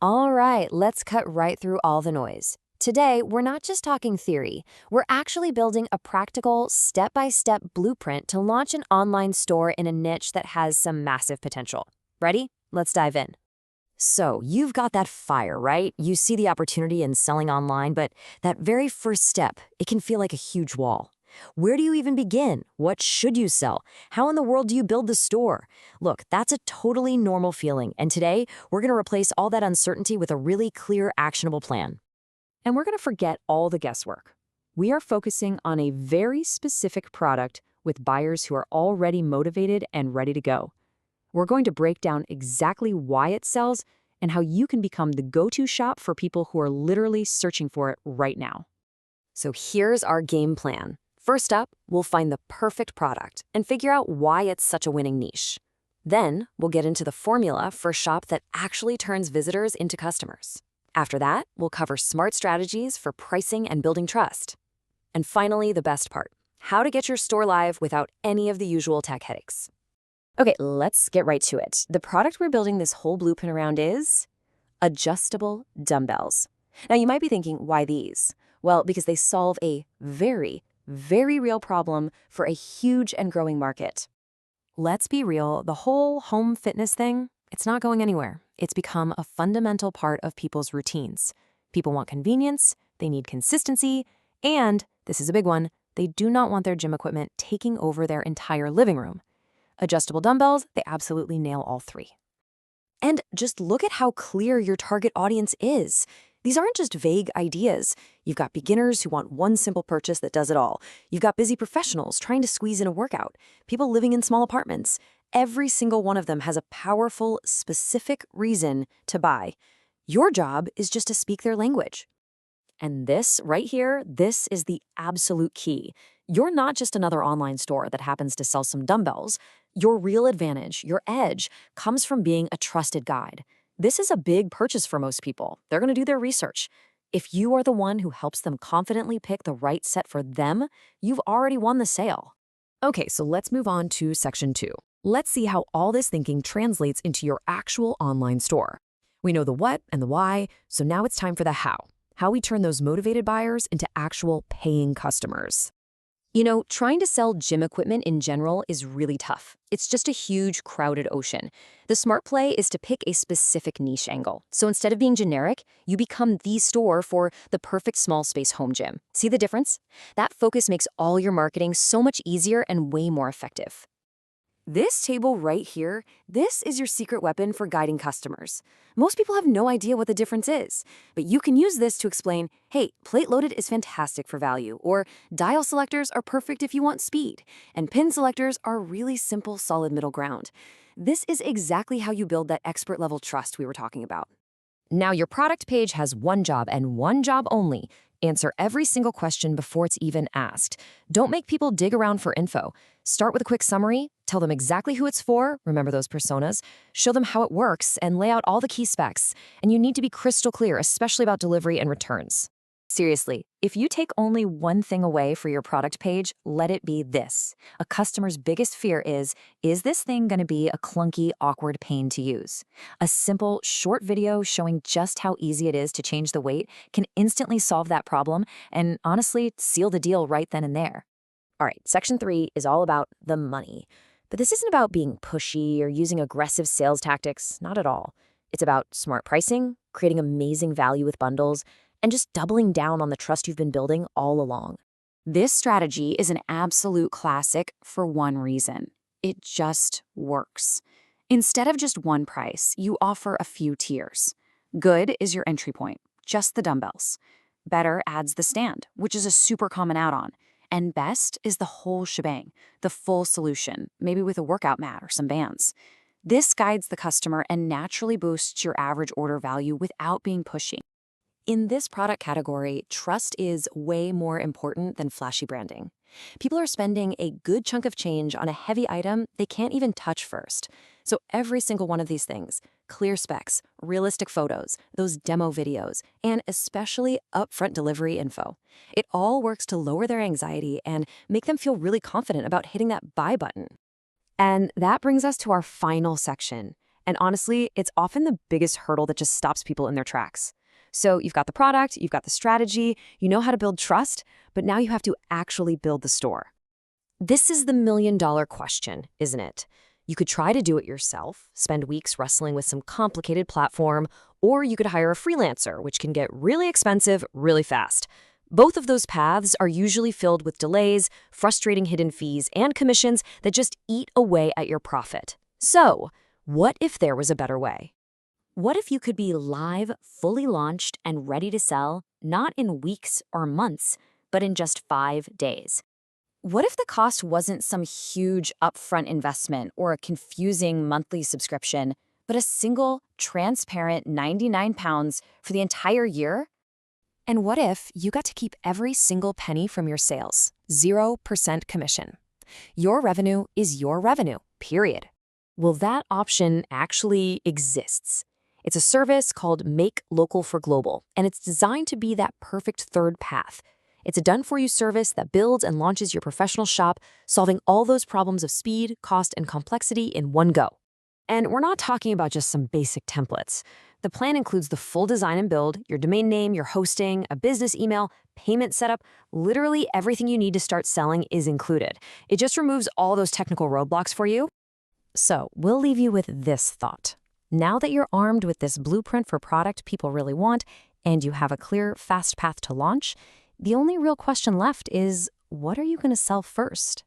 All right, let's cut right through all the noise. Today, we're not just talking theory, we're actually building a practical, step-by-step blueprint to launch an online store in a niche that has some massive potential. Ready? Let's dive in. So, you've got that fire, right? You see the opportunity in selling online, but that very first step, it can feel like a huge wall. Where do you even begin? What should you sell? How in the world do you build the store? Look, that's a totally normal feeling, and today we're going to replace all that uncertainty with a really clear, actionable plan. And we're going to forget all the guesswork. We are focusing on a very specific product with buyers who are already motivated and ready to go. We're going to break down exactly why it sells and how you can become the go-to shop for people who are literally searching for it right now. So here's our game plan. First up, we'll find the perfect product and figure out why it's such a winning niche. Then, we'll get into the formula for a shop that actually turns visitors into customers. After that, we'll cover smart strategies for pricing and building trust. And finally, the best part, how to get your store live without any of the usual tech headaches. Okay, let's get right to it. The product we're building this whole blueprint around is adjustable dumbbells. Now, you might be thinking, why these? Well, because they solve a very real problem for a huge and growing market. Let's be real, the whole home fitness thing, it's not going anywhere. It's become a fundamental part of people's routines. People want convenience, they need consistency, and, this is a big one, they do not want their gym equipment taking over their entire living room. Adjustable dumbbells, they absolutely nail all three. And just look at how clear your target audience is. These aren't just vague ideas. You've got beginners who want one simple purchase that does it all. You've got busy professionals trying to squeeze in a workout, people living in small apartments. Every single one of them has a powerful, specific reason to buy. Your job is just to speak their language. And this right here, this is the absolute key. You're not just another online store that happens to sell some dumbbells. Your real advantage, your edge, comes from being a trusted guide. This is a big purchase for most people. They're going to do their research. If you are the one who helps them confidently pick the right set for them, you've already won the sale. Okay, so let's move on to section 2. Let's see how all this thinking translates into your actual online store. We know the what and the why, so now it's time for the how we turn those motivated buyers into actual paying customers. You know, trying to sell gym equipment in general is really tough. It's just a huge, crowded ocean. The smart play is to pick a specific niche angle. So instead of being generic, you become the store for the perfect small space home gym. See the difference? That focus makes all your marketing so much easier and way more effective. This table right here, this is your secret weapon for guiding customers. Most people have no idea what the difference is, but you can use this to explain, hey, plate loaded is fantastic for value, or dial selectors are perfect if you want speed, and pin selectors are really simple, solid middle ground. This is exactly how you build that expert level trust we were talking about. Now your product page has one job and one job only. Answer every single question before it's even asked. Don't make people dig around for info. Start with a quick summary, tell them exactly who it's for, remember those personas, show them how it works, and lay out all the key specs. And you need to be crystal clear, especially about delivery and returns. Seriously, if you take only one thing away for your product page, let it be this. A customer's biggest fear is this thing going to be a clunky, awkward pain to use? A simple, short video showing just how easy it is to change the weight can instantly solve that problem and honestly seal the deal right then and there. All right, section 3 is all about the money. But this isn't about being pushy or using aggressive sales tactics, not at all. It's about smart pricing, creating amazing value with bundles, and just doubling down on the trust you've been building all along. This strategy is an absolute classic for one reason. It just works. Instead of just one price, you offer a few tiers. Good is your entry point, just the dumbbells. Better adds the stand, which is a super common add-on. And best is the whole shebang, the full solution, maybe with a workout mat or some bands. This guides the customer and naturally boosts your average order value without being pushy. In this product category, trust is way more important than flashy branding. People are spending a good chunk of change on a heavy item they can't even touch first. So every single one of these things, clear specs, realistic photos, those demo videos, and especially upfront delivery info, it all works to lower their anxiety and make them feel really confident about hitting that buy button. And that brings us to our final section, And honestly, it's often the biggest hurdle that just stops people in their tracks. So you've got the product, you've got the strategy, you know how to build trust, but now you have to actually build the store. This is the million-dollar question, isn't it? You could try to do it yourself, spend weeks wrestling with some complicated platform, or you could hire a freelancer, which can get really expensive really fast. Both of those paths are usually filled with delays, frustrating hidden fees, and commissions that just eat away at your profit. So, what if there was a better way? What if you could be live, fully launched, and ready to sell, not in weeks or months, but in just 5 days? What if the cost wasn't some huge upfront investment or a confusing monthly subscription, but a single, transparent £99 for the entire year? And what if you got to keep every single penny from your sales, 0% commission? Your revenue is your revenue, period. Well, that option actually exists. It's a service called Make Local for Global, and it's designed to be that perfect third path. It's a done-for-you service that builds and launches your professional shop, solving all those problems of speed, cost, and complexity in one go. And we're not talking about just some basic templates. The plan includes the full design and build, your domain name, your hosting, a business email, payment setup. Literally everything you need to start selling is included. It just removes all those technical roadblocks for you. So we'll leave you with this thought. Now that you're armed with this blueprint for product people really want, and you have a clear, fast path to launch, the only real question left is, what are you going to sell first?